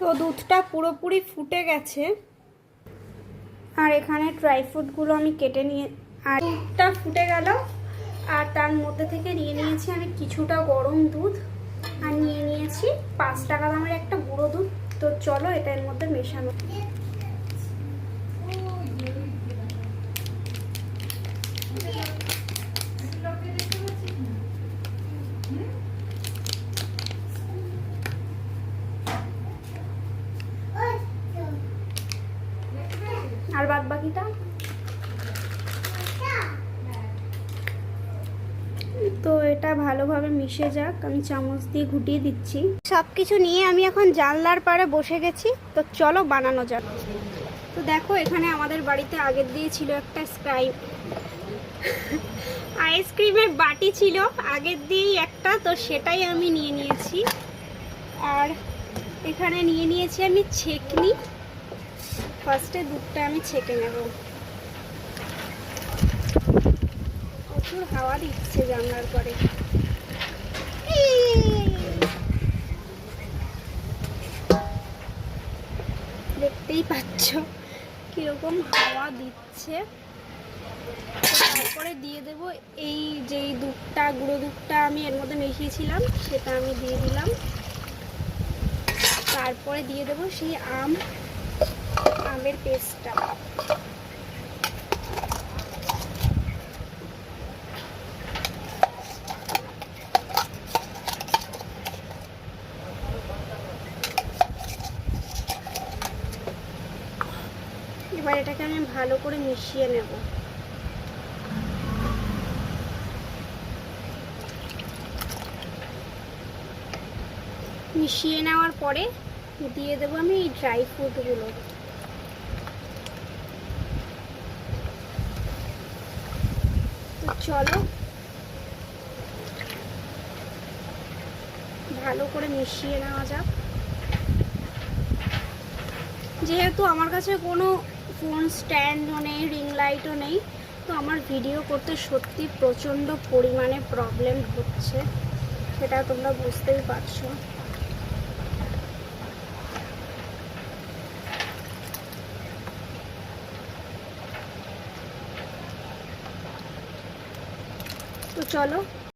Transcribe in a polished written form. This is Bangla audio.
তো দুধটা পুরোপুরি ফুটে গেছে, আর এখানে ড্রাই ফ্রুটগুলো আমি কেটে নিয়ে, আর দুধটা ফুটে গেল, আর তার মধ্যে থেকে নিয়ে নিয়েছি আমি কিছুটা গরম দুধ, আর নিয়ে নিয়েছি 5 টাকা দামের একটা গুঁড়ো দুধ। তো চলো এটা এর মধ্যে মেশানো। আর বাদ বাকিটা তো এটা ভালোভাবে মিশে যাক, আমি চামচ দিয়ে ঘুটিয়ে দিচ্ছি। সবকিছু নিয়ে আমি এখন জানলার পাড়ে বসে গেছি। তো চলো বানানো যাক। তো দেখো এখানে আমাদের বাড়িতে আগের দিয়ে ছিল একটা আইসক্রিমের বাটি ছিল আগের দিয়েই একটা, তো সেটাই আমি নিয়ে নিয়েছি। আর এখানে নিয়ে নিয়েছি আমি ছেঁকনি। ফার্স্টে দুধটা আমি ছেঁকে নেব। প্রচুর হাওয়া দিচ্ছে জানলার পরে। দেখতেই পাচ্ছ কিরকম হাওয়া দিচ্ছে। তারপরে দিয়ে দেব এই যে দুধটা, গুঁড়ো দুধটা আমি এর মধ্যে মিশিয়েছিলাম, সেটা আমি দিয়ে দিলাম। তারপরে দিয়ে দেব সেই আমের পেস্টটা। এবার এটাকে আমি ভালো করে মিশিয়ে নেব। মিশিয়ে নেওয়ার পরে দিয়ে দেবো আমি এই ড্রাই ফ্রুটগুলো। তো চলো ভালো করে মিশিয়ে নেওয়া যাক। যেহেতু আমার কাছে কোনো ফোন স্ট্যান্ডও নেই, রিং লাইটও নেই, তো আমার ভিডিও করতে সত্যি প্রচণ্ড পরিমাণে প্রবলেম হচ্ছে, সেটা তোমরা বুঝতেই পারছো। তো চলো